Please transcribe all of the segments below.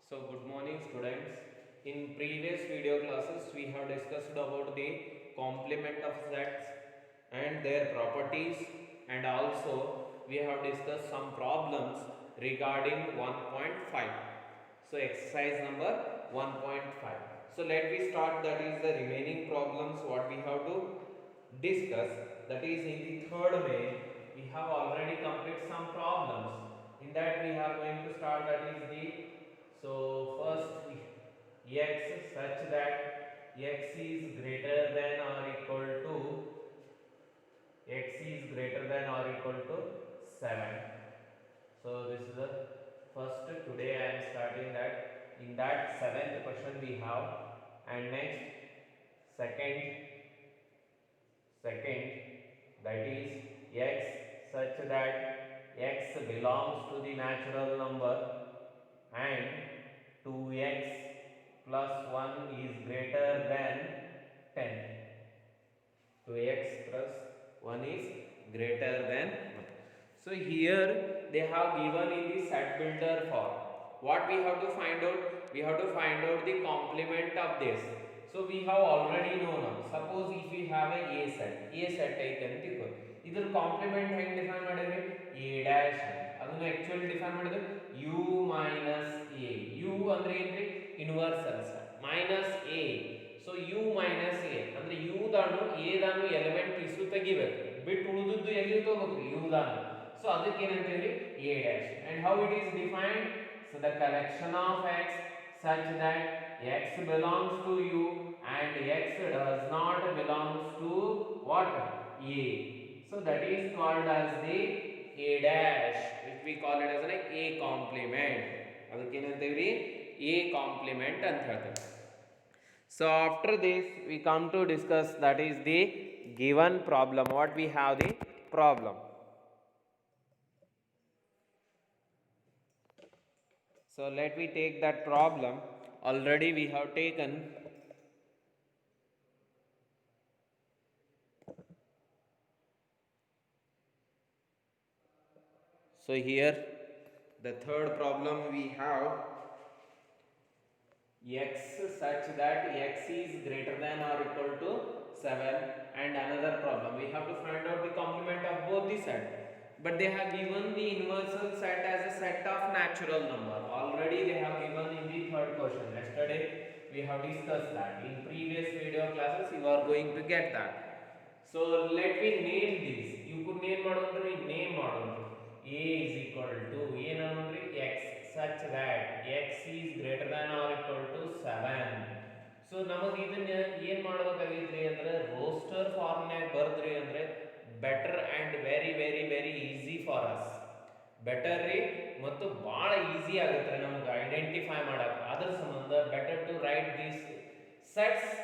So good morning students. In previous video classes we have discussed about the complement of sets and their properties, and also we have discussed some problems regarding 1.5. So exercise number 1.5. So let me start, that is the remaining problems what we have to discuss. That is in the third way we have already completed some problems. In that we are going to start, that is the, so first x such that x is greater than or equal to, x is greater than or equal to 7. So this is the first. Today I am starting that. In that seventh question we have, and next second that is x such that x belongs to the natural number and 2x plus 1 is greater than 10. 2x plus 1 is greater than 1. So here they have given in the set builder form. What we have to find out? We have to find out the complement of this. So we have already known now. Suppose if we have a set ಐತೆ ಅಂತ ತಿಳ್ಕೊ. ಇದರ compliment ಹೆಂಗೆ define ಮಾಡಿದ್ರಿ? a dash. ಅದನ್ನ ಆಕ್ಚುअली define ಮಾಡಿದ್ರೆ u minus a. u ಅಂದ್ರೆ ಏನ್ರಿ? Universal set minus a. So u minus a ಅಂದ್ರೆ u ದಾನು a ದಾನು ಎಲಿಮೆಂಟ್ ಇಸು ತೆಗಿಬೇಕು, ಬಿಟ್ಟು ಉಳಿದದ್ದು ಎಲ್ಲಿ ತಗೋಬೇಕು? u ದಾನು. So ಅದಕ್ಕೆ ಏನಂತೀವಿ? a dash. And how it is defined? So the collection of x such that x belongs to u and x does not belongs to what? a. So that is called as the a dash, which we call it as an a complement. ಅದಕ್ಕೆ ಏನಂತೀವಿ? a complement ಅಂತ ಹೇಳ್ತಾರೆ. So after this we come to discuss, that is the given problem. What we have the problem. So let me take that problem. Already we have taken. So here the third problem we have x such that x is greater than or equal to 7, and another problem we have to find out the complement of both the set. But they have given the universal set as a set of natural number. Already they have given in the third question. Yesterday we have discussed that. In previous video classes you are going to get that. So let me name this. You could name ಮಾಡೋದ್ರಿ, name ಮಾಡೋದ್ರಿ. a is equal to ಏನಂದ್ರೆ x such that x is greater than or equal to 7. So ನಮಗೆ ಇದನ್ನ ಏನು ಮಾಡಬೇಕಾಗಿದ್ರಿ ಅಂದ್ರೆ roster ಫಾರ್ಮ್ನಾಗ ಬರ್ದ್ರಿ ಅಂದ್ರೆ better and very very very easy for us. Better ರೀ ಮತ್ತು ಭಾಳ ಈಸಿ ಆಗುತ್ತೆ ನಮ್ಗೆ ಐಡೆಂಟಿಫೈ ಮಾಡಕ್ಕೆ. ಅದ್ರ ಸಂಬಂಧ better to write this sets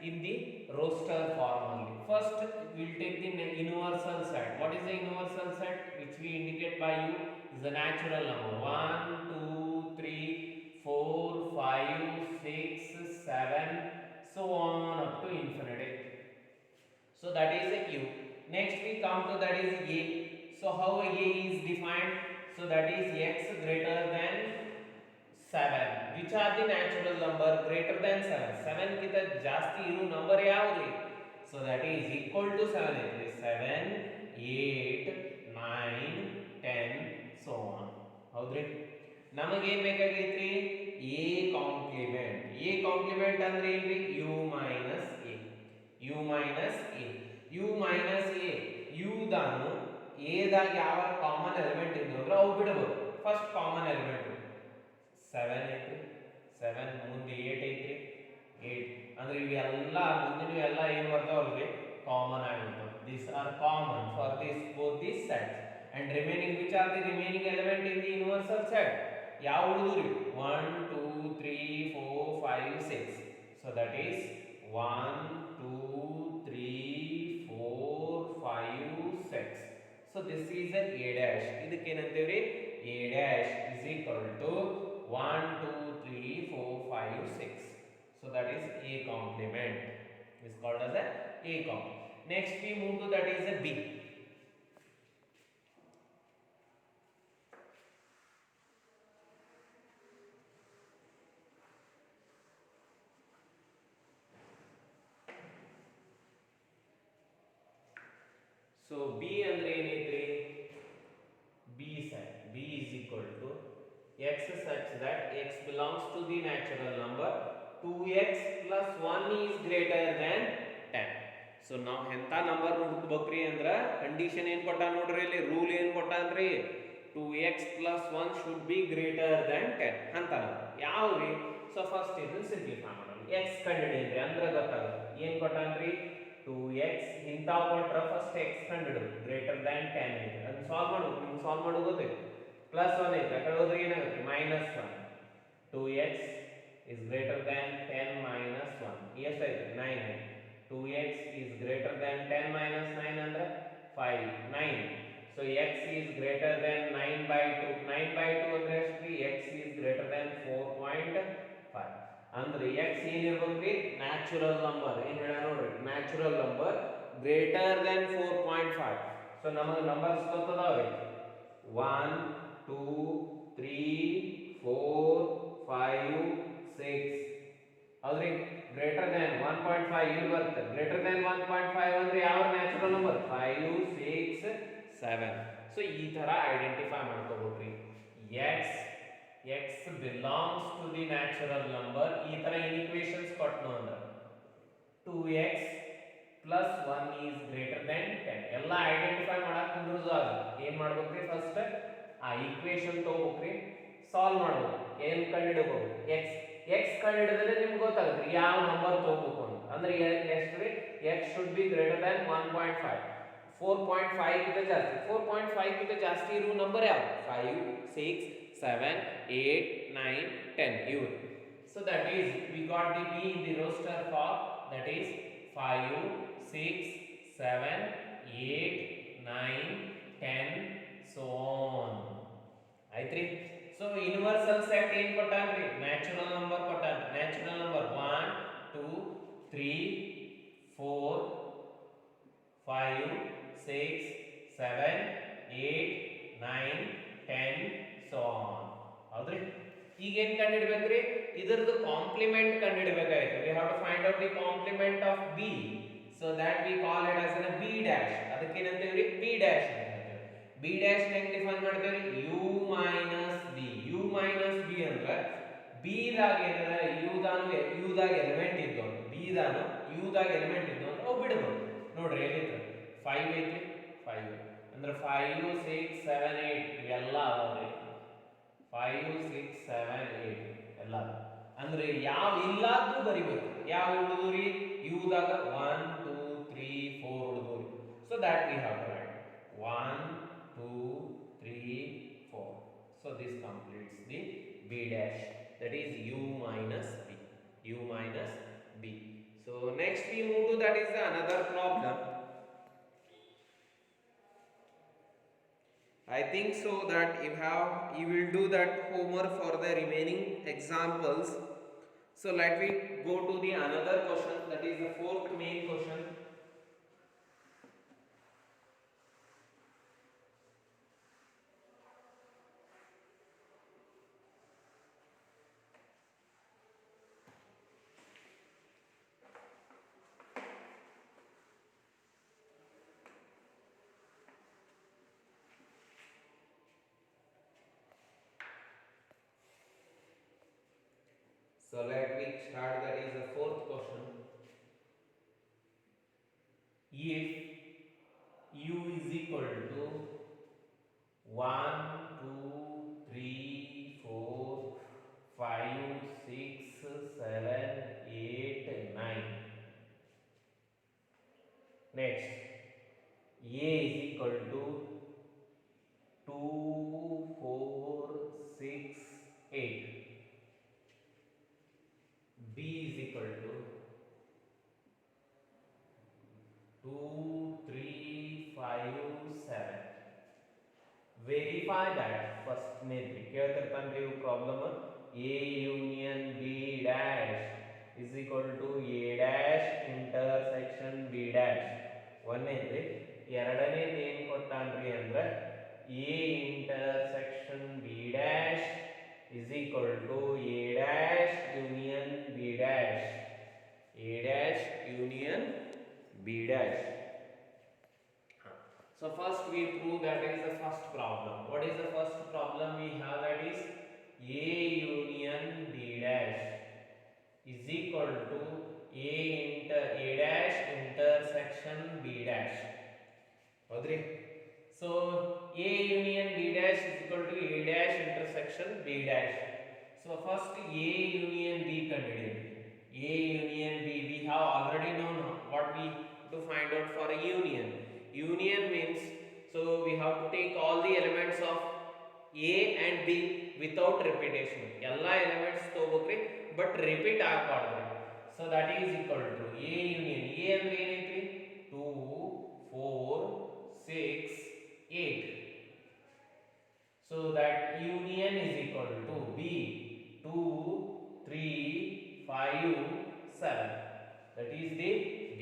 in the roster form only. First we will take the universal set. What is the universal set? Which we indicate by u is the natural number 1 2 3 4 5 6 7 so on up to infinity. So that is a u. Next we come to, that is a. So how a is defined? So that is x greater than 7. Which are the natural number greater than 7? 7 ಕಿಂತ ಜಾಸ್ತಿ ಇರೋ number ಯಾವುದು? So that is equal to 7 is 7 8 9 10 so on. ಹೌದ್ರಿ? ನಮಗೆ ಏನು ಬೇಕಾಗೈತ್ರಿ? a compliment. a compliment ಅಂದ್ರೆ ಏನ್ರಿ? u minus a. u minus a. u minus a. u ದಾನು a ದಾಗ ಯಾವ ಕಾಮನ್ ಎಲಿಮೆಂಟ್ ಇದ್ದು ಅಂದ್ರೆ ಅವು ಬಿಡಬಹುದು. ಫಸ್ಟ್ ಕಾಮನ್ ಎಲಿಮೆಂಟ್ 7 ಐತ್ರಿ, 7 ಮುಂದೆ 8 ಐತ್ರಿ, 8 ಅಂದ್ರೆ ಇವೆಲ್ಲ ಮುಂದಿನ ಎಲ್ಲ ಏನು ಬರ್ತಾವಲ್ರಿ? Common ಆಗಿರ್ತಾವೆ. these are common for this both these sets. And remaining, which are the remaining element in the universal set? ಯಾವ ಉಳಿದ್ರಿ? 1 2 3 4 5 6. So that is 1 2 3 4 5 6. So this is an a dash. ಇದಕ್ಕೆ ಏನಂತೀವ್ರಿ? a dash is equal to 1 2 3 4 5 6. So that is a complement. Is called as a complement. Next we move to, that is a b. So B ಅಂದ್ರೆ ಏನೈತ್ರಿ, B set b is equal to x such that x belongs to the natural number 2x plus 1 is greater than 10. So ನಾವು ಎಂಥ number ಹುಡುಕ್ಬೇಕ್ರಿ ಅಂದ್ರೆ condition ಏನು ಕೊಟ್ಟ ನೋಡ್ರಿ, ಇಲ್ಲಿ rule ಏನು ಕೊಟ್ಟಾನ್ರಿ, 2x plus 1 should be greater than 10 ಅಂತ ಯಾವ್ರಿ. ಸೊ ಫಸ್ಟ್ ಇದನ್ನ ಸಿಂಪ್ಲಿಫೈ ಮಾಡೋಣ, x ಕಂಡುಹಿಡಿಯಿರಿ ಅಂದ್ರೆ ಗೊತ್ತಾಗುತ್ತೆ. ಏನು ಕೊಟ್ಟಾನ್ರಿ, 2x ಇಂಥವು ಕೊಟ್ರೆ ಫಸ್ಟ್ x ಕಂಡುಹಿಡಿದು ಗ್ರೇಟರ್ ದ್ಯಾನ್ 10 ಐತೆ, ಅದನ್ನ ಸಾಲ್ವ್ ಮಾಡೋದು, ನಿಮ್ಗೆ ಸಾಲ್ವ್ ಮಾಡೋದು ಗೊತ್ತೈತೆ. ಪ್ಲಸ್ 1 ಐತೆ, ಆ ಕಡೆ ಹೋದ್ರೆ ಏನಾಗುತ್ತೆ, minus 1. 2x is greater than 10 minus 1 ಎಷ್ಟಾಯ್ತು, 9 ಐತೆ. 2x is greater than 10 minus 9 ಅಂದ್ರೆ 5, 9. So x is greater than 9 by 2. 9 by 2 ಅಂದ್ರೆ ಎಷ್ಟು, x is greater than 4.5. ಅಂದ್ರೆ x ಏನಿರ್ಬೇಕ್ರಿ, ನ್ಯಾಚುರಲ್ ನಂಬರ್. ಏನು ಹೇಳ ನೋಡ್ರಿ, natural number greater than 4.5. So ನಮಗೆ ನಂಬರ್ಸ್ ಗೊತ್ತದಾವ್ರಿ, 1 2 3 4 5 6. ಹೌದ್ರಿ, ಗ್ರೇಟರ್ ದೆನ್ 1.5 ಇಲ್ಲಿ ಬರುತ್ತೆ. ಗ್ರೇಟರ್ ದೆನ್ 1.5 ಅಂದ್ರೆ ಯಾವ ನ್ಯಾಚುರಲ್ ನಂಬರ್, 5 6 7. ಸೊ ಈ ತರ identify ಮಾಡ್ಕೋಬೇಕ್ರಿ. x belongs to the natural number. ಈ ತರ ಇಕ್ವೇಷನ್ಸ್ ಕೊಟ್ಟನು ಅಂದ್ರೆ 2x plus 1 is greater than 10. ಎಲ್ಲ ಐಡೆಂಟಿಫೈ ಮಾಡಕ್ ಯೂಸ್ ಆಗುತ್ತೆ. ಏನ್ ಮಾಡ್ಬೇಕ್ರಿ, ಫಸ್ಟ್ ಆ ಈಕ್ವೇಷನ್ ತಗೋಬೇಕ್ರಿ, ಸಾಲ್ವ್ ಮಾಡ್ಬೇಕು. ಏನ್ ಕಂಡುಹಿಡಬೇಕು, x ಕಂಡುಹಿಡಿದ್ರೆ ನಿಮ್ಗೆ ಗೊತ್ತಾಗುತ್ತೆ ಯಾವ ನಂಬರ್ ತಗೋಬೇಕು ಅಂತ. ಅಂದ್ರೆ ಎಷ್ಟು ರೀ, x should be greater than 1.5. 4.5 ಗಿಂತ ಜಾಸ್ತಿ, 4.5 ಗಿಂತ ಜಾಸ್ತಿ ಇರುವ ನಂಬರ್ ಯಾವುದು, 5 6 7 8 9 10 ಇವು. So that is we got the b in the roster form, that is 5 6 7 8 9 10 so on. ಆಯ್ತ್ರಿ. ಸೊ ಯೂನಿವರ್ಸಲ್ ಸೆಟ್ ಏನು ಕೊಟ್ಟಾನ್ರಿ, ನ್ಯಾಚುರಲ್ ನಂಬರ್ ಕೊಟ್ಟಾನ. Natural number 1 2 3 4 5 6 7 8 9 10 so on. ಹೌದ್ರಿ. ಈಗ ಏನು ಕಂಡುಹಿಡಬೇಕ್ರಿ, ಇದರದ್ದು compliment ಕಂಡುಹಿಡಬೇಕಾಯ್ತು. we have to find out the complement of b, so that we call it as a b dash. ಅದಕ್ಕೆ ಏನಂತೇವ್ರಿ, b dash ಅಂತ ಹೇಳ್ತೇವೆ. b dash ಹೆಂಗ್ ಡಿಫೈನ್ ಮಾಡ್ತೇವ್ರಿ, u minus b. u minus b ಅಂದ್ರೆ b ದಾಗ ಏನದ u ದಾಗ element ಇದ್ದು, b ದಾಗ u ದಾಗ ಎಲಿಮೆಂಟ್ ಇದ್ದು ಅಂದ್ರೆ ಅವು ಬಿಡಬಹುದು. ನೋಡ್ರಿ ಎಲ್ಲಿತ್ತು, 5 ಐತಿ, 5 ಅಂದ್ರೆ 5 6 7 8 ಇವೆಲ್ಲ ಅದಾವ್ರಿ. 5 6 7 8 ಎಲ್ಲ ಅಂದ್ರೆ ಯಾವ ಇಲ್ಲಾದ್ದು ಬರಿಬೇಕು. ಯಾವ ಉಳಿದ್ರಿ, u ದಾಗ 1 2 3 4 ಉಳಿದ್ರಿ. So that we have to write 1 2 3 4. So this completes the b dash, that is u minus b. u minus b. So next we move to that is another problem. I think so that you will do that homework for the remaining examples. So let me go to the another question, that is the fourth main question. So let me start, that is the fourth question. If u is equal to 1 2 3 4 5 6 7 8 9. Next, a is equal to 2 4 6 8. b is equal to 2 3 5 7. Verify that first ನೇತ್ರಿ ಕೇಳ್ತಿರ್ತಾನ್ರಿ ಇವು problem. a union b dash is equal to a dash intersection b dash. ಒಂದನೇದ್ರಿ. ಎರಡನೇದು ಏನು ಕೊಟ್ಟಾನ್ರಿ ಅಂದ್ರೆ a intersection b dash is equal to a dash union b dash. a dash union b dash. So first we prove that is the first problem. What is the first problem we have? That is A union B dash is equal to A dash intersection B dash. Howdri? So A union B dash is equal to A dash intersection B dash. So first A union B consider. A union B, we have already known what we to find out for a union. Union means, so we have to take all the elements of A and B without repetition. Alla elements ತಗೋಬೇಕ್ರಿ but repeat ಆಗಬಾರ್ದು. So that is equal to A union. A ಅಂದ್ರೆ ಏನೈತ್ರಿ? 2 4 6 8. So that union is equal to B 2 3 5 7. That is the B.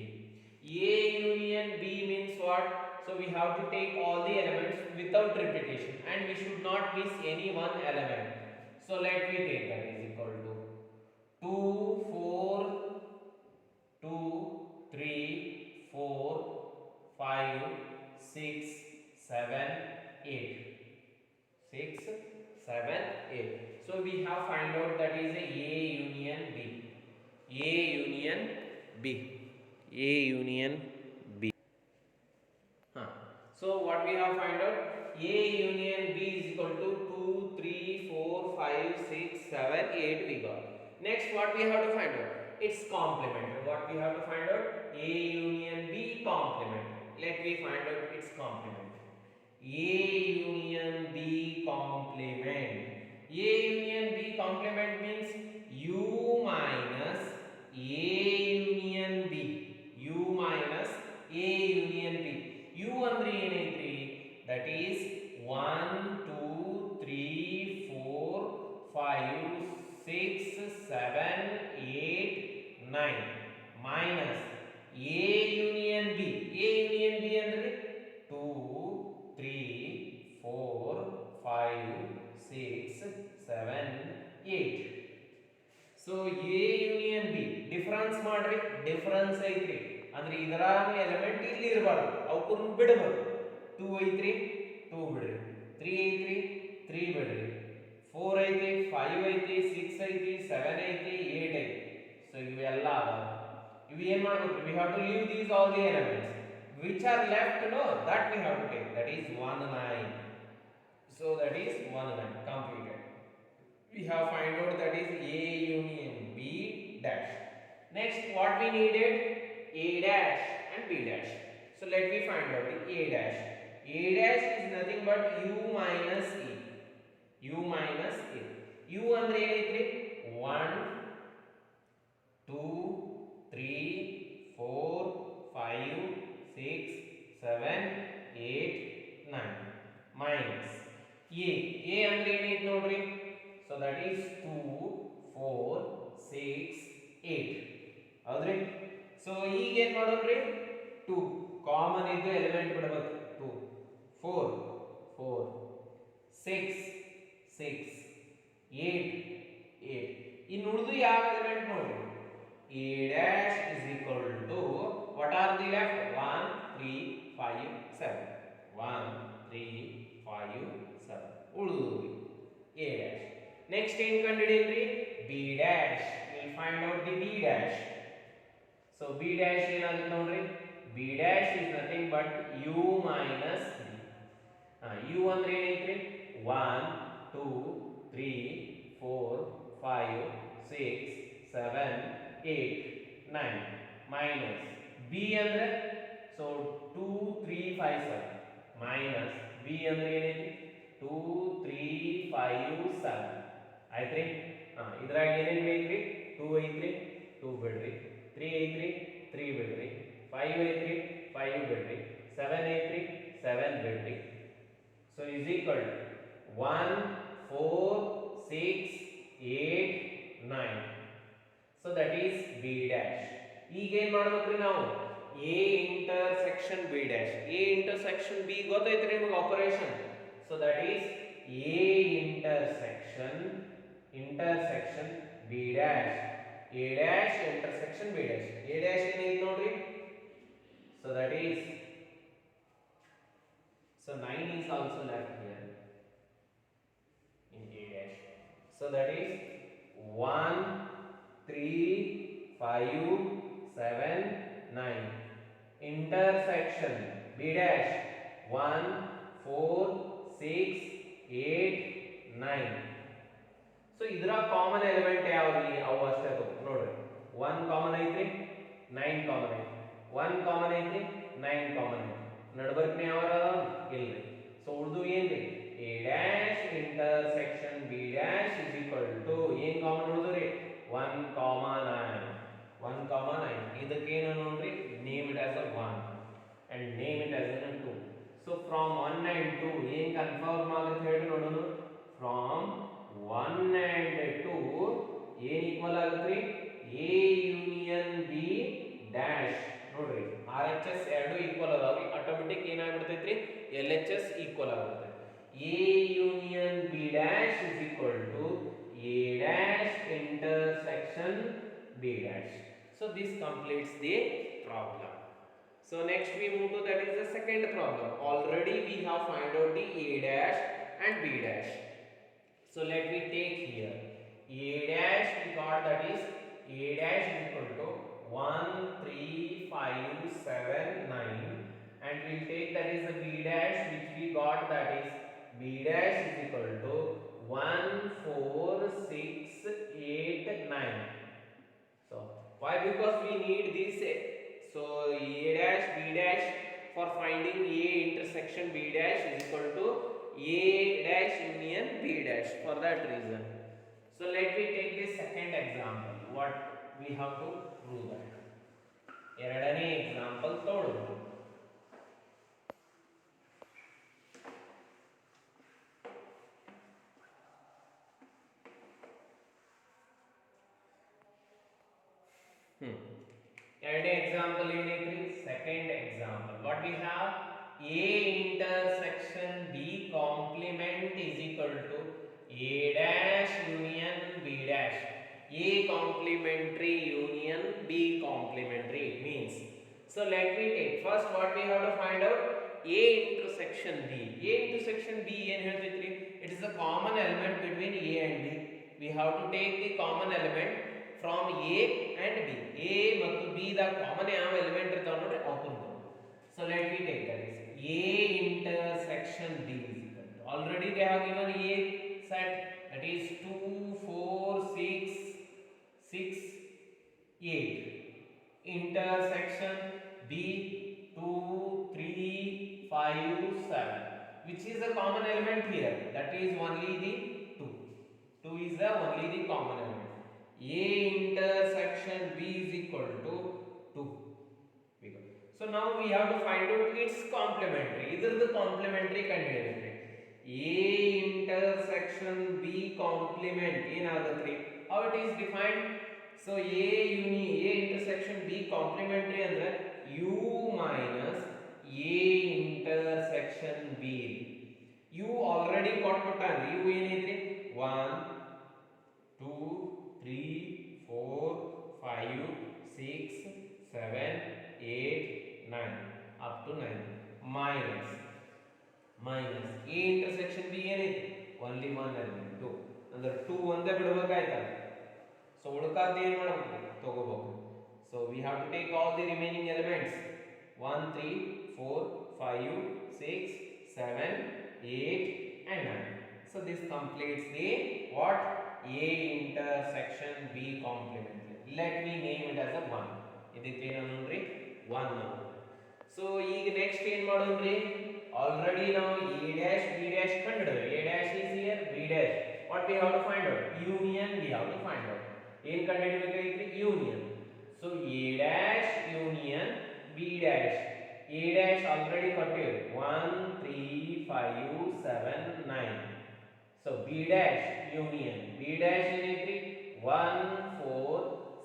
A union B means what? So we have to take all the elements without repetition and we should not miss any one element. So let me take that is equal to 2 4 2 3 4 5 6 7 8. 6 7 8. So we have find out that is a union B. A union B. A union B. So what we have find out? A union B is equal to 2 3 4 5 6 7 8 we got. Next what we have to find out? Its complement. What we have to find out? A union B complement. Let me find out its complement. A union B complement. A union B complement means U minus A union B. U minus A union B. U andre ಏನೈತ್ರಿ? That is 1 2 3 4 5 6 7 8 9 minus A union B. A union B ಅಂದ್ರೆ 2 3 4 5 6 7 8. So A union B difference ಮಾಡ್ರಿ, difference ಐತ್ರಿ ಅಂದ್ರೆ ಇದರಾಗ element ಇಲ್ಲಿ ಇರಬಾರ್ದು, ಅವಕುನ್ ಬಿಡಬೇಕು. 2 ಐತ್ರಿ 2 ಬಿಡ್ರಿ, 3 ಐತ್ರಿ 3 ಬಿಡ್ರಿ, 4 ಐತಿ 5 ಐತಿ 6 ಐತಿ 7 ಐತಿ 8 ಐತಿ. ಸೊ ಇವೆಲ್ಲ ಇವು ಏನು ಮಾಡಬೇಕು? we have to leave these all the elements which are left, no, that we have to take, that is 1 9. So that is 1 9 completed. We have find out that is A union B dash. Next what we needed? A dash and B dash. So let me find out the A dash. A dash is nothing but U minus A. U minus A. U andre ಏನೈತ್ರಿ? 1 2 3 4 5 6 7 8 9 minus A. A andre ಏನೈತಿ ನೋಡ್ರಿ? So that is 2 4 6 8. ಹೌದ್ರಿ? So ಈಗ ಏನು ಮಾಡೋಣ್ರಿ? 2 common ಇದ್ದು element ಬಿಡಬೇಕು. 2 4 4 6 6 8 8. ಇನ್ನು ಉಳಿದು ಯಾವ ಎಲಿಮೆಂಟ್ ನೋಡ್ರಿ? A dash is equal to what are the left? 1 3 5 7. 1 3 5 7 ಉಳಿದು A dash. Next ಏನು ಕಂಡುಹಿಡಿಯಿರಿ? B dash. We'll find out the B dash. So B dash ಏನಾಗುತ್ತೆ ನೋಡ್ರಿ? B dash is nothing but U minus B. U ಅಂದ್ರೆ ಏನೈತ್ರಿ? 1 2 3 4 5 6 7 8 9 minus B ಅಂದ್ರೆ so 2 3 5 7 minus B ಅಂದ್ರೆ ಏನೈತಿ? 2 3 5 7 ಆಯ್ತ್ರಿ? ಇದ್ರಾಗ ಏನೇನು ಬೇಕ್ರಿ? 2 ಐತ್ರಿ 2 ಬಿಡ್ರಿ, 3 ಐತ್ರಿ 3 ಬಿಡ್ರಿ, 5 ಐತ್ರಿ 5 ಬಿಡ್ರಿ, 7 ಐತ್ರಿ 7 ಬಿಡ್ರಿ. So is equal to 1 4 6 8 9. So that is B dash. ಈಗ ಏನು ಮಾಡ್ಬೇಕ್ರಿ ನಾವು? A intersection B dash. A intersection B ಗೊತ್ತೈತ್ರಿ ನಿಮಗೆ operation. So that is A intersection B dash. A dash intersection B dash. A dash ಏನೈತಿ ನೋಡ್ರಿ? So that is So 9 is also left here in A dash. So that is 1, 3, 5, 7, 9. Intersection B dash 1, 4, 6, 8, 9. So ಇದರ common element ಯಾವ್ದು ಅವು ಅಷ್ಟೇ ನೋಡ್ರಿ 1 common ಐತ್ರಿ 9 common ಐತಿ 1 common ಐತಿ 9 ಕಾಮನ್ ಐತಿ ನಡಬರ್ಕನೆ ಯಾವಾರ ಇಲ್ರಿ ಸೊ ಉಳಿದು ಏನ್ರಿ a dash intersection b dash is equal to ಏನ್ ಕಾಮನ್ ಉಳಿದ್ರಿ 1 9 1 9 ಇದಕ್ಕೆ ಏನು ನೋಡ್ರಿ name it as a 1 and name it as a 2. So from 1 and 2 ಏನ್ ಕನ್ಫರ್ಮ್ ಆಗುತ್ತೆ ಹೇಳಿ ನೋಡೋಣ from 1 and 2 ಏನ್ ಈಕ್ವಲ್ ಆಗುತ್ತೆ a union b dash ನೋಡ್ರಿ RHS ಎರಡು ಈಕ್ವಲ್ ಅದಾವ ಆಟೋಮೆಟಿಕ್ ಏನಾಗ್ಬಿಡ್ತೈತ್ರಿ LHS ಈಕ್ವಲ್ ಆಗುತ್ತೆ a union b dash is equal to a dash intersection b dash. So this completes the problem. So next we move to that is the second problem. Already we have find out the a dash and b dash. So let me take here a dash we got that is a dash is equal to 1 3 5 7 9 and we'll take that is the b dash which we got that is b dash is equal to 1 4 6 8 9. So why? Because we need this so a dash b dash for finding a intersection b dash is equal to a dash union b dash for that reason. So let me take the second example. What we have to prove that. ಎರಡನೇ example ತಗೊಳ್ಳೋಣ. ಎರಡನೇ example ಏನೈತ್ರಿ second example what we have a intersection b complement is equal to a dash union b dash a complementary union b complementary it means. So let me take first what we have to find out a intersection b. A intersection b ಏನು ಹೇಳ್ತೈತ್ರಿ it is the common element between a and b. We have to take the common element from a and b. a ಮತ್ತು b the common ಯಾವ element ಇರ್ತಾವ ನೋಡ್ರಿ ಅವು ತಗೊಂಡು. So let me take that is a intersection b is equal to already they have given a set that is 2 4 6 6 8 intersection b 2 3 5 7 which is the common element here that is only the 2 2 is the only the common element. A intersection b is equal to 2. So now we have to find out its complementary. Either the complementary candidate. A intersection b complement ಏನಾಗುತ್ತೆ how it is defined. So a intersection b complementary ಅಂದ್ರೆ u minus a intersection b. u already ಕೊಟ್ಬಿಟ್ಟಾನ್ರಿ u ಏನೈತ್ರಿ 1 2 3 4 5 6 7 8 9 up to 9 minus a intersection b ಏನೈತಿ only one element 2 ಅಂದ್ರೆ 2 ಒಂದೇ ಬಿಡಬೇಕಾಯ್ತಲ್ಲ so ಉಳಿಕಾದ ಏನು ಮಾಡಬೇಕು ತಗೋಬೇಕು. So we have to take all the remaining elements 1 3 4 5 6 7 8 and 9. So this completes the what a intersection b complementary. Let me name it as a 1. ಇದಕ್ಕೆ ಏನು ಅನ್ನೋಣ್ರಿ 1. So ಈಗ next ಏನು ಮಾಡೋಣ್ರಿ already now a dash b dash ಕಂಡುಹಿಡಿದ್ವಿ. a dash is here b dash what we have to find out union we have to find out ಏನು ಕಂಡುಹಿಡಿಯಬೇಕಾಗಿತ್ತು union. So a dash union b dash a dash already ಕೊಟ್ಟಿವಿ 1 3 5 7 9. So b dash union b dash ಏನೈತ್ರಿ 1 4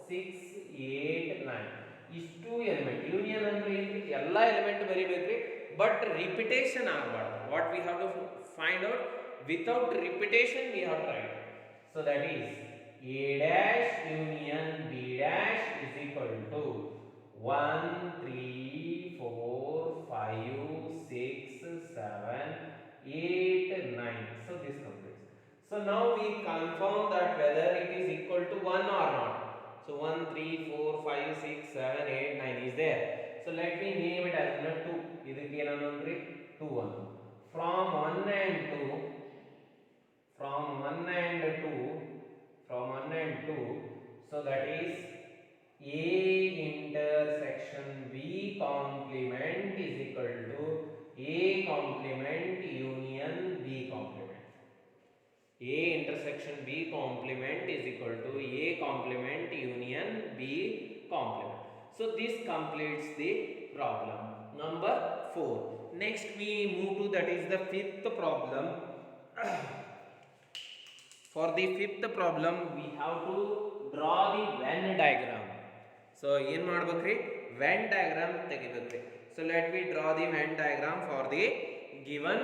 6 8 9 ಇಷ್ಟು element union ಅಂದ್ರೆ ಏನ್ರಿ ಎಲ್ಲ element ಬರಿಬೇಕ್ರಿ but repetition ಆಗಬಾರ್ದು. What we have to find out without repetition we have to write. So that is a dash union b dash is equal to 1 3 4 5 6 7 that whether it is equal to 1 or not. So 1, 3, 4, 5, 6, 7, 8, 9 is there. So let me name it as 2. ಇದಕ್ಕೆ ಏನನ್ನು ಅಂದ್ರೆ 2 1. From 1 and 2, from 1 and 2, from 1 and 2, so that is A intersection B complement is equal to A complement union B complement. A intersection B complement is equal to A complement union B complement. So this completes the problem number 4. Next we move to, that is the fifth problem. For the fifth problem we have to draw the Venn diagram. So ಏನು ಮಾಡಬೇಕ್ರಿ, Venn diagram ತೆಗಿಬೇಕ್ರಿ. So let me draw the Venn diagram for the given.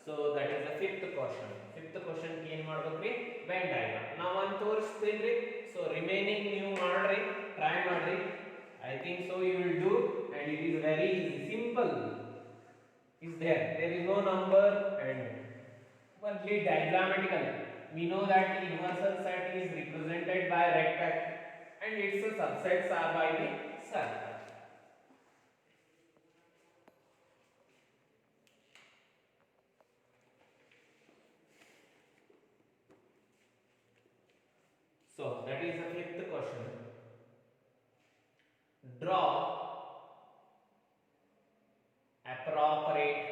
So that is the fifth question. Fifth question ಗೆ ಏನು ಮಾಡಬೇಕ್ರಿ, Venn diagram. ನಾವು ಒಂದು ತೋರಿಸ್ತೀನಿ. So remaining ನೀವು ಮಾಡ್ರಿ, try ಮಾಡ್ರಿ. I think so you will do, and it is very easy, simple. Is there is no number and only diagrammatically. We know that the universal set is represented by rectangle and its subsets are by the circle. So that is the fifth question. Draw appropriate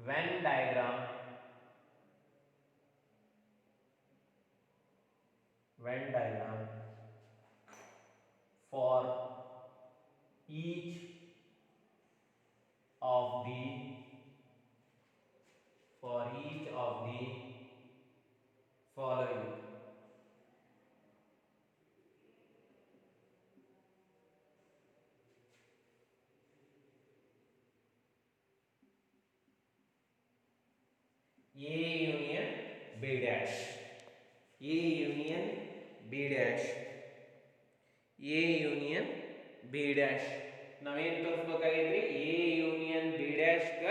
Venn diagram for each of the following. A union B dash, A union B dash, A union B dash. ನಾವೇನು ತೋರಿಸಬೇಕಾಗಿದ್ರಿ, A union B dash ಗ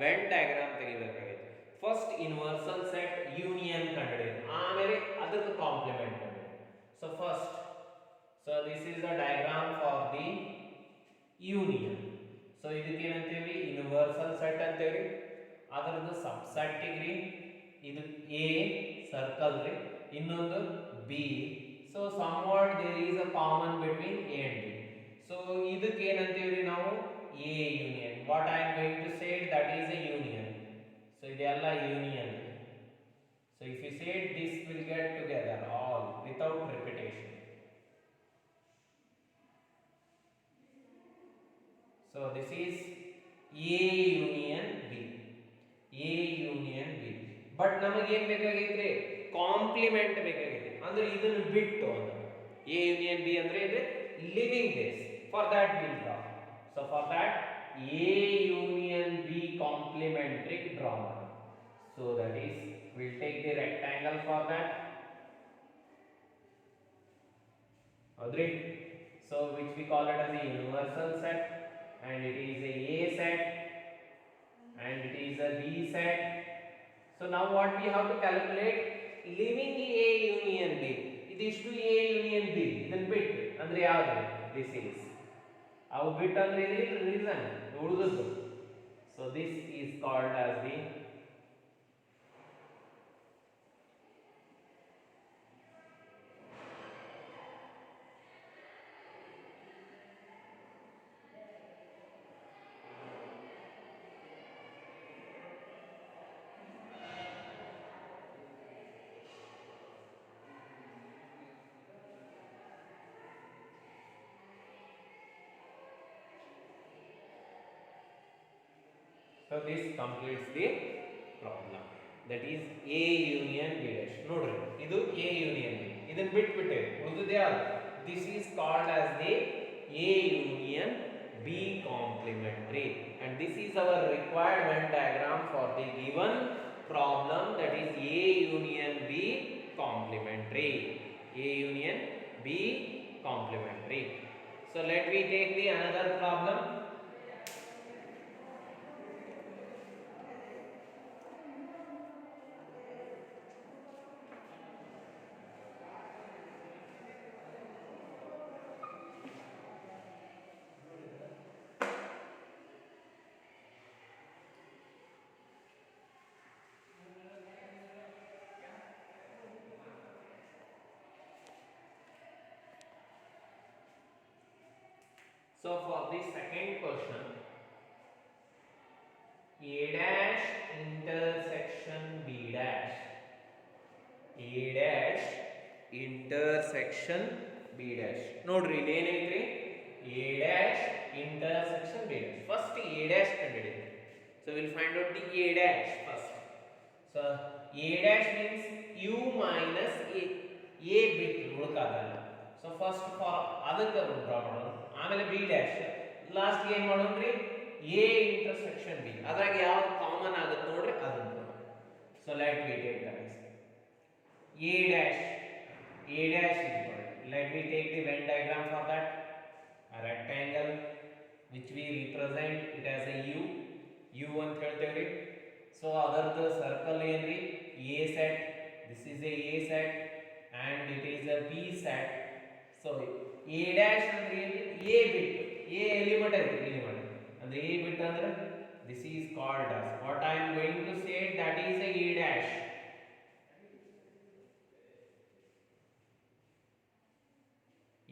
Venn diagram ತೆಗಿಬೇಕಾಗಿತ್ತು. First universal set union ಕಂಡುಹಿಡಿಯಿರಿ, ಆಮೇಲೆ ಅದಕ್ಕೆ complement ಕಂಡುಹಿಡಿಯಿರಿ. So first, so this is the diagram for the union. So ಇದಕ್ಕೆ ಏನಂತೀವಿ, ಯೂನಿವರ್ಸಲ್ ಸೆಟ್ ಅಂತೇಳಿ. ಅದರದ್ದು ಸಬ್ಸೆಟ್ ರೀ, ಇದು ಎ ಸರ್ಕಲ್ ರೀ, ಇನ್ನೊಂದು B. So somewhat there is a common between A and B. So ಇದಕ್ಕೆ ಏನಂತೀವಿ ನಾವು, A union. What I am going to say that is A union. So ಇದೆಲ್ಲ union. So if you say this will get together all without repetition. So this is A union B, A union B. But ನಮಗೆ ಏನು ಬೇಕಾಗೈತ್ರಿ, compliment ಬೇಕಾಗೈತಿ. ಅಂದ್ರೆ ಇದನ್ನು ಬಿಟ್ಟು ಅಂದ್ರೆ A union B ಅಂದ್ರೆ ಇದು living base. For that will draw. So for that A union B complementary draw ಮಾಡೋಣ. So that is, will take the rectangle for that. ಹೌದ್ರಿ? So which we call it as a universal set, and it is a A set and it is a B set. So now what we have to calculate, leaving A union B. Idishtu A union B, then bit andre yaadu, this is avu bit andre idri reason ududdu. So this is called as the So this completes the problem. That is A union B dash. Nodri, idu A union B. Idan bit bitte ulidude yaadu. This is called as the A union B complementary, and this is our required Venn diagram for the given problem, that is A union B complementary. A union B complementary. So let me take the another problem. So for the second question, A dash intersection B dash, A dash intersection B dash. ನೋಡ್ರಿ ಇಲ್ಲಿ ಏನೈತ್ರಿ, A dash intersection B dash. First A dash ಕಂಡುಹಿಡಿಯಿರಿ. So we'll find out the A dash first. So A dash means U minus A ಬಿಟ್ಟು ಉಳ್ಕಾದಲ್ಲ. So first for ಅದಕ್ಕೆ draw ಮಾಡೋಣ. ಆಮೇಲೆ B dash last ಏನು ಮಾಡೋಣ್ರಿ, A intersection B. ಅದ್ರಾಗ ಯಾವ್ದು common ಆಗುತ್ತೆ ನೋಡ್ರಿ ಅದನ್ನ. So let me take that. A dash is equal. Let me take the Venn diagram for that. A rectangle which we represent it as a U ಅಂತ ಹೇಳ್ತೇವ್ರಿ. So ಅದರದ್ದು circle ಏನ್ರಿ, A set. This is a A set and it is a B set. So A dash ಅಂದ್ರೆ ಏನು, A ಬಿಟ್ಟು, A element ಐತಿ, element ಅಂದ್ರೆ A ಬಿಟ್ಟು ಅಂದ್ರೆ this is called as, what I am going to say, that is a A dash.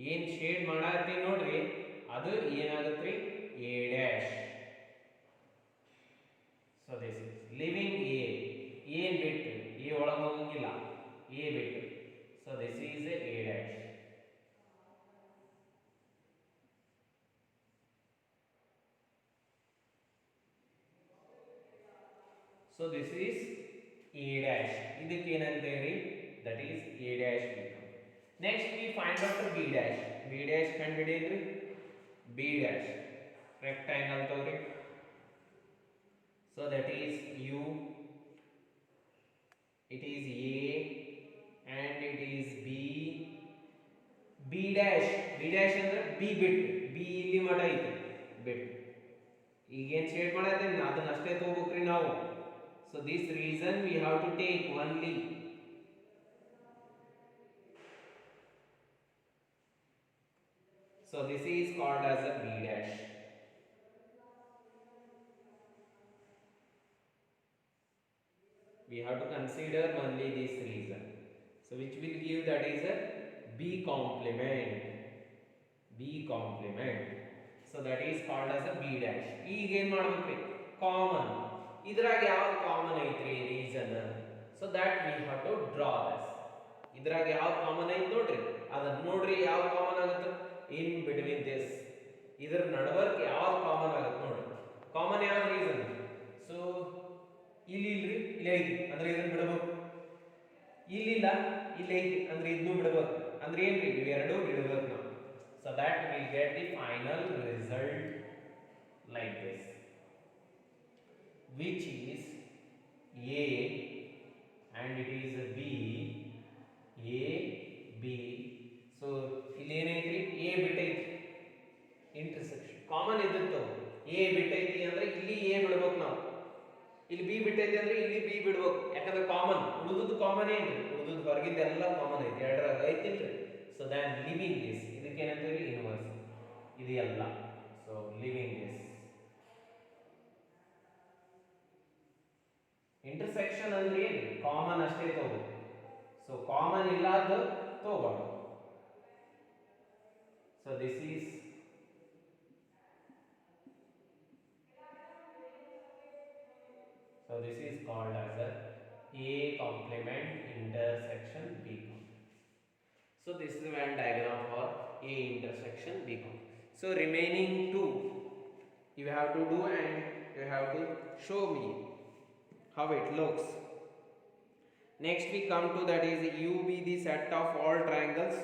ಏನ್ shade ಮಾಡಾಕತ್ತೀವಿ ನೋಡ್ರಿ ಅದು ಏನಾಗುತ್ತೆ, A dash. So this is living A, ಏನ್ ಬಿಟ್ಟು, A ಒಳಗೆ ಹೋಗಂಗಿಲ್ಲ, A ಬಿಟ್ಟು. So this is a dash. So this is A dash. ಇದಕ್ಕೆ ಏನಂತೇವ್ರಿ, that is A dash. Next we find out the B dash. B dash ಕಂಡುಹಿಡಿಯಿರಿ. B dash rectangle ತಗೋರಿ. So that is U, it is A and it is B. B dash ಅಂದ್ರೆ B ಬಿಟ್ಟು, B ಇಲ್ಲಿ ಮಟ ಐತಿ ಬಿಟ್ಟು. ಈಗೇನು shade ಮಾಡತ್ತೇನೆ ಅದನ್ನ ಅಷ್ಟೇ ತಗೋಬೇಕ್ರಿ ನಾವು. So this reason we have to take only. So this is called as a B dash. We have to consider only this reason. So which will give, that is a B complement. B complement. So that is called as a B dash. ಈಗ ಏನು ಮಾಡಬೇಕ್ರಿ, common. ಇದ್ರಾಗ ಯಾವ್ದು common ಐತ್ರಿ reason, so that we have to draw this. ಇದ್ರಾಗ ಯಾವ್ದು common ಐತಿ ನೋಡ್ರಿ ಅದನ್ನ ನೋಡ್ರಿ, ಯಾವ್ದು ಕಾಮನ್ ಆಗುತ್ತೆ ಇನ್ ಬಿಟ್ವೀನ್ ದಿಸ್, ಇದ್ರ ನಡವರ್ಕ್ ಯಾವ್ದು ಕಾಮನ್ ಆಗುತ್ತೆ ನೋಡ್ರಿ. ಕಾಮನ್ ಯಾವ್ದು ರೀಸನ್, ಸೊ ಇಲ್ಲಿ ಇಲ್ರಿ, ಇಲ್ಲಿ ಐತಿ ಅಂದ್ರೆ ಇದನ್ನ ಬಿಡಬೇಕು, ಇಲ್ಲಿಲ್ಲ ಇಲ್ಲಿ ಐತಿ ಅಂದ್ರೆ ಇದನ್ನು ಬಿಡಬೇಕು, ಅಂದ್ರೆ ಏನ್ರಿ ಇವೆರಡೂ ಬಿಡಬೇಕು ನಾವು. So that will get the final result like this, which is A and it is B, A B. So ಇಲ್ಲಿ ಏನೈತ್ರಿ, A ಬಿಟ್ಟೈತಿ ಇಂಟರ್ಸೆಕ್ಷನ್ ಕಾಮನ್ ಇದ್ದಿತ್ತು, A ಬಿಟ್ಟೈತಿ ಅಂದ್ರೆ ಇಲ್ಲಿ A ಬಿಡಬೇಕು ನಾವು, ಇಲ್ಲಿ B ಬಿಟ್ಟೈತಿ ಅಂದ್ರೆ ಇಲ್ಲಿ B ಬಿಡಬೇಕು, ಯಾಕಂದ್ರೆ ಕಾಮನ್. ಉಳಿದುದು ಕಾಮನ್ ಏನ್ರಿ, ಉಳಿದುದು ಹೊರಗಿಂದ ಎಲ್ಲ ಕಾಮನ್ ಐತಿ, ಎರಡರಾಗ ಐತಿಲ್ರಿ. ಸೊ ದನ್ ಲಿವಿಂಗ್ ದಿಸ್, ಇದಕ್ಕೆ ಏನಂತೀವಿ ಇನ್ವರ್ಸ್, ಇದು ಎಲ್ಲ. ಸೊ ಲಿವಿಂಗ್ ದಿಸ್ ಇಂಟರ್ಸೆಕ್ಷನ್ ಅಂದ್ರೆ ಏನು, ಕಾಮನ್ ಅಷ್ಟೇ ತಗೋಬೇಕು. ಸೊ ಕಾಮನ್ ಇಲ್ಲದ್ದು ತಗೋಬಾರ್ದು. So this is called as A complement intersection B complement. So this is the Venn diagram for A intersection B complement. So remaining two you have to do and you have to show me how it looks. Next we come to, that is U be the set of all triangles.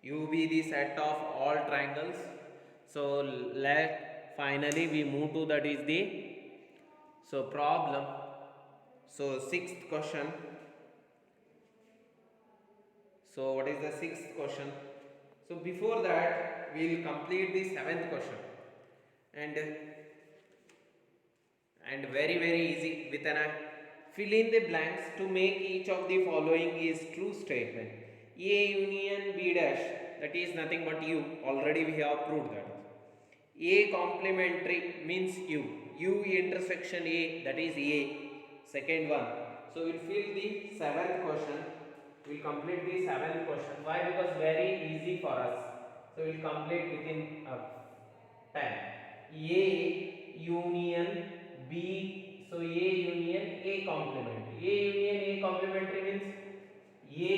U be the set of all triangles. So let finally we move to, that is the problem. So sixth question. So what is the sixth question? So before that we will complete the seventh question, and very easy with an fill in the blanks to make each of the following is true statement. A union B dash, that is nothing but U, already we have proved that. A complementary means U intersection A, that is A, second one. So we'll fill the seventh question, we'll complete the seventh question. Why? Because very easy for us. So we'll complete within 10. A union B, so A union A complementary. A union A complementary means A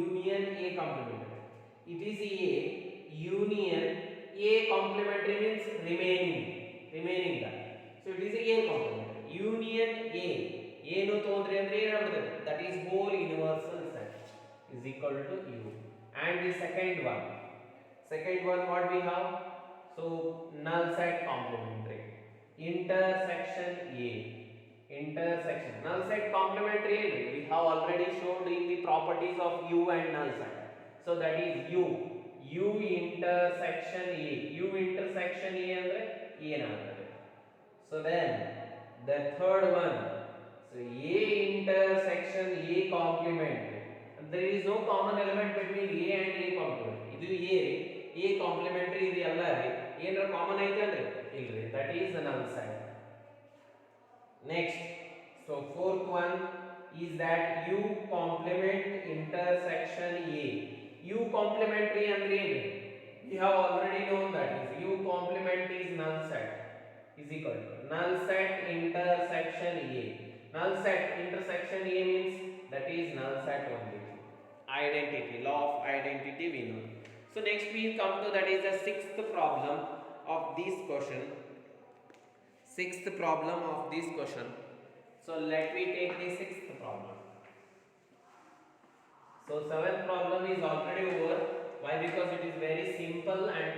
union A complementary. It is A union A complementary means remaining that. So it is A complementary. Union A ಏನು ತಗೊಂಡ್ರಿ ಅಂದ್ರೆ ಏನಾಗ್ತದೆ, that is whole universal set is equal to U. And the second one what we have, so null set complementary intersection A, intersection null set complementary we have already showed in the properties of U and null set. So that is U intersection A, U intersection A andre ಏನಾಗ್ತದೆ. So then the third one, so A intersection A complementary, and there is no common element between A and A complementary. Idu A complementary ಇದು ಎಲ್ಲ ರೀ ಏನರ common ಐತೆ ಅಂದ್ರೆ ಇಲ್ರಿ, that is the null set. Next, so fourth one is that U complement intersection A. U complementary andre ಏನು, we have already known that is U complement is null set is equal to null set intersection A. Null set intersection A means that is null set only. Identity, law of identity we know. So next we come to that is the sixth problem of this question. Sixth problem of this question. So let me take the sixth problem. So seventh problem is already over. Why? Because it is very simple, and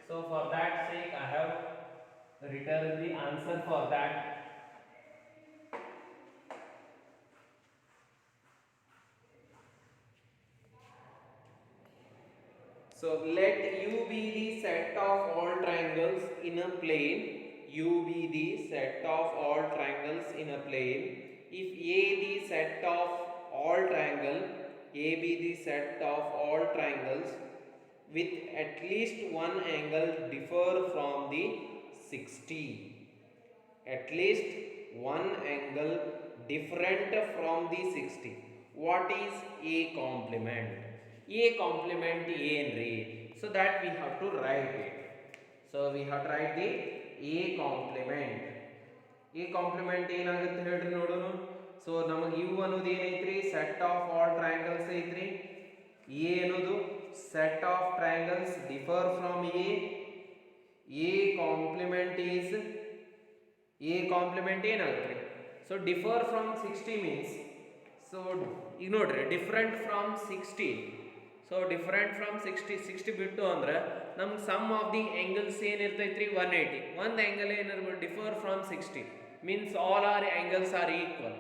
so for that sake I have written the answer for that. So let U be the set of all triangles in a plane. U be the set of all triangles in a plane. If A the set of all triangle, A be the set of all triangles with at least one angle differ from the 60. At least one angle different from the 60. What is A complement? A complement ಏನ್ರಿ? So that we have to write it. So we have to write the A complement. A complement ಏನಾಗುತ್ತೆ ಹೇಳ್ರಿ ನೋಡೋಣ. So ನಮಗೆ U ಅನ್ನೋದು ಏನೈತ್ರಿ, set of all triangles ಐತ್ರಿ. A ಅನ್ನೋದು set of triangles differ from A. A complement ಏನಾಗುತ್ತೆ? So differ from 60 means, so ಈಗ ನೋಡ್ರಿ different from 60. So different from 60 ಬಿಟ್ಟು ಅಂದ್ರೆ ನಮ್ಗೆ ಸಮ್ ಆಫ್ ದಿ ಆ್ಯಂಗಲ್ಸ್ ಏನಿರ್ತೈತ್ರಿ 180. ಒಂದು ಆ್ಯಂಗಲ್ ಏನಿರ್ಬೋದು differ from 60 means all are angles are equal.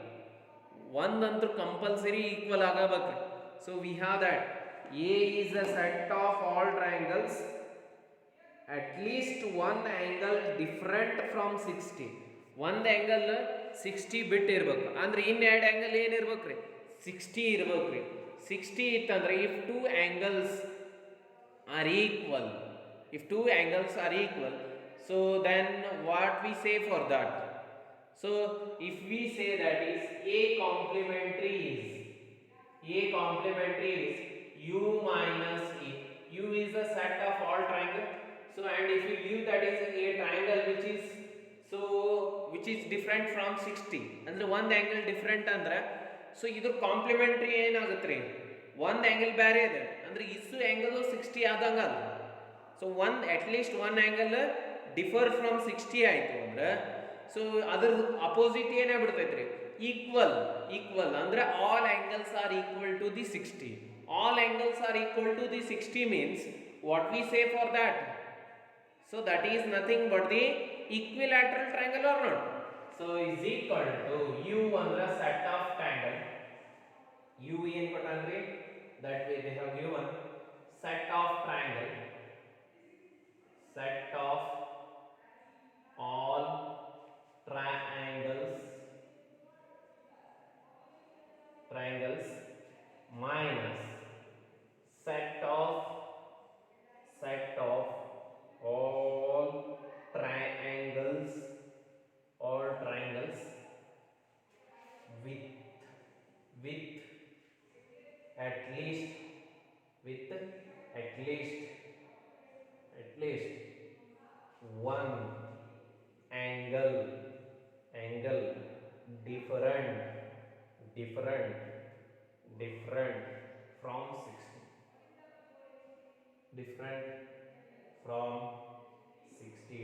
ಒಂದಂತೂ ಕಂಪಲ್ಸರಿ ಈಕ್ವಲ್ ಆಗಬೇಕು. So we have that A is a set of all triangles at least one angle different from 60. ಒಂದು angle 60 ಬಿಟ್ಟು ಇರ್ಬೇಕು ಅಂದ್ರೆ ಇನ್ನೆರಡು ಆ್ಯಂಗಲ್ ಏನಿರ್ಬೇಕ್ರಿ 60 ಇರ್ಬೇಕ್ರಿ. 60 ಇತ್ತಂದ್ರೆ if two angles are equal, so then what we say for that? So if we say that is A complementary is U minus A. U is the set of all triangles. So and if you give that is a triangle which is different from 60 ಅಂದ್ರೆ ಒಂದು angle different ಅಂದ್ರೆ, so ಇದ್ರ complimentary ಏನಾಗುತ್ತೆ ರೀ, ಒಂದು angle ಬೇರೆ ಇದೆ ಅಂದ್ರೆ ಇಷ್ಟು ಆ್ಯಂಗಲ್ 60 ಆದಂಗೆ ಅಲ್ಲ. So at least one angle differ from 60 ಆಯಿತು ಅಂದ್ರೆ, ಸೊ ಅದ್ರ ಅಪೋಸಿಟ್ ಏನಾಗ್ಬಿಡ್ತೈತೆ ರೀ, ಈಕ್ವಲ್ ಅಂದ್ರೆ all angles are equal to the 60. All angles are equal to the 60 means what we say for that? So that is nothing but the equilateral triangle or not? So is equal to U under set of triangle. U in patandri, that way they have given set of triangle, set of all triangles minus set of all triangles with at least different from 60, different from 60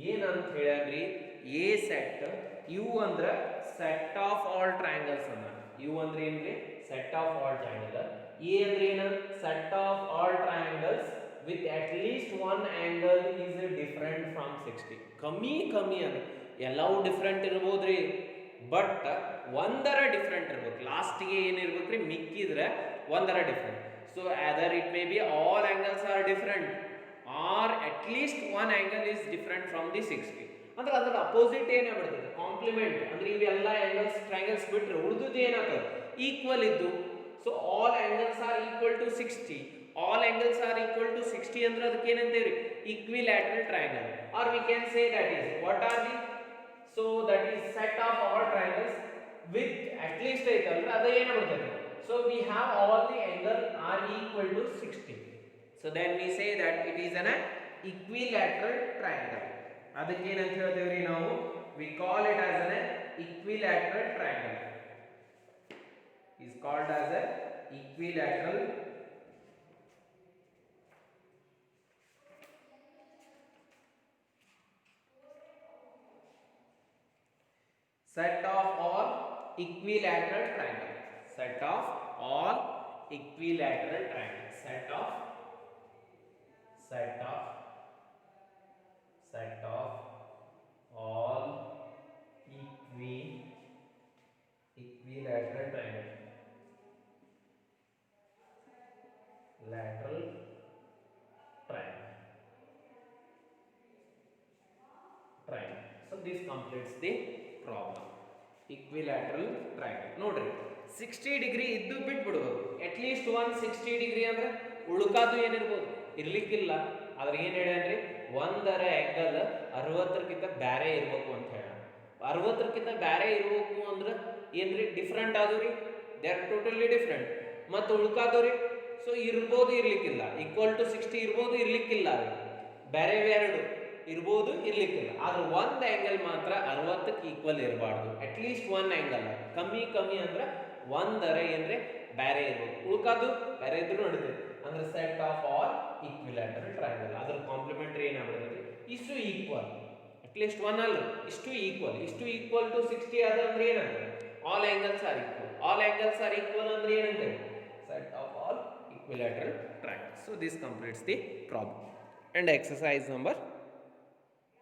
ಏನಂತ ಹೇಳ್ಯಾನ್ರಿ A set you ಅಂದ್ರ set of all triangles ಅನ್ನ you ಅಂದ್ರೆ ಏನ್ರಿ set of all triangle A ಅಂದ್ರೆ ಏನು set of all triangles with at least one angle is different from 60 ಕಮ್ಮಿ ಅಂದ್ರೆ ಎಲ್ಲವೂ ಡಿಫರೆಂಟ್ ಇರ್ಬೋದ್ರಿ ಬಟ್ ಒಂದರ ಡಿಫರೆಂಟ್ ಇರ್ಬೇಕು ಲಾಸ್ಟ್ಗೆ ಏನಿರ್ಬೇಕ್ರಿ ಮಿಕ್ಕಿದ್ರೆ ಒಂದರ different so other it may be all angles are different or at least one angle is different from the 60 ಅಂದ್ರೆ ಅದರ opposite ಏನಾಗ್ಬಿಡ್ತದೆ compliment ಅಂದ್ರೆ ಇವೆಲ್ಲ ಆಂಗಲ್ಸ್ ಟ್ರಯಾಂಗಲ್ಸ್ ಬಿಟ್ರೆ ಉಳಿದುದು ಏನಾಗ್ತದೆ ಈಕ್ವಲ್ ಇದ್ದು so all angles are equal to 60 all angles are equal to 60 ಅಂದ್ರೆ ಅದಕ್ಕೆ ಏನಂತೇವ್ರಿ equilateral triangle or we can say that is what are the so that is set of all triangles with at least ಐತಲ್ರಿ ಅದು ಏನಾಗ್ಬಿಡ್ತದೆ so we have all the angle are equal to 60. So then we say that it is an equilateral triangle. ಅದಕ್ಕೆ ಏನಂತ ಹೇಳ್ತೇವ್ರಿ ನಾವು we call it as an equilateral triangle. Is called as a equilateral set of all equilateral triangle. Set of all equilateral triangle. Set of all equilateral triangle. Lateral triangle. So this completes the problem. Equilateral triangle. ನೋಡ್ರಿ 60 degree ಇದ್ದು ಬಿಟ್ಬಿಡ್ಬೋದು at least 160 degree ಅಂದ್ರೆ ಉಳುಕಾದು ಏನಿರ್ಬೋದು ಇರ್ಲಿಕ್ಕಿಲ್ಲ ಆದ್ರೆ ಏನು ಹೇಳ್ಯಾನ್ರಿ ಒಂದರ angle 60ಕ್ಕಿಂತ ಬ್ಯಾರೆ ಇರ್ಬೇಕು ಅಂತ ಹೇಳ 60ಕ್ಕಿಂತ ಬ್ಯಾರೆ ಇರ್ಬೇಕು ಅಂದ್ರೆ ಏನ್ರಿ ಡಿಫ್ರೆಂಟ್ ಆದವ್ರಿ ದೇ ಆರ್ ಟೋಟಲಿ ಡಿಫ್ರೆಂಟ್ ಮತ್ತು ಉಳ್ಕಾದವ್ರಿ ಸೊ ಇರ್ಬೋದು ಇರ್ಲಿಕ್ಕಿಲ್ಲ ಈಕ್ವಲ್ ಟು 60 ಇರ್ಬೋದು ಇರ್ಲಿಕ್ಕಿಲ್ಲ ರೀ ಬೇರೆ ಎರಡು ಇರ್ಬೋದು ಇರ್ಲಿಕ್ಕಿಲ್ಲ ಆದ್ರೆ ಒಂದು ಆ್ಯಂಗಲ್ ಮಾತ್ರ 60ಕ್ಕೆ ಈಕ್ವಲ್ ಇರಬಾರ್ದು ಅಟ್ ಲೀಸ್ಟ್ ಒನ್ ಆ್ಯಂಗಲ್ ಕಮ್ಮಿ ಅಂದ್ರೆ ಒಂದರ ಏನ್ರಿ ಬ್ಯಾರೆ ಇರ್ಬೇಕು ಉಳ್ಕಾದು ಬೇರೆ ಇದ್ರು ನಡೀತೈತಿ ಅಂದ್ರೆ ಸೆಟ್ ಆಫ್ ಆಲ್ ಈಕ್ವಿಲ್ಯಾಟರಲ್ ಟ್ರಯಾಂಗಲ್ ಅದರ ಕಾಂಪ್ಲಿಮೆಂಟರಿ ಏನಾಗ್ಬಿಡ್ತೈತಿ ಇಷ್ಟು ಈಕ್ವಲ್ ಅಟ್ ಲೀಸ್ಟ್ ಒನ್ ಅಲ್ಲ ಇಷ್ಟು ಈಕ್ವಲ್ ಟು 60 ಅದಂದ್ರೆ ಏನಂತ ಆಲ್ ಆಂಗಲ್ಸ್ ಆರ್ ಈಕ್ವಲ್ ಅಂದ್ರೆ ಏನಂತ set of all equilateral triangle. So this completes the problem and exercise number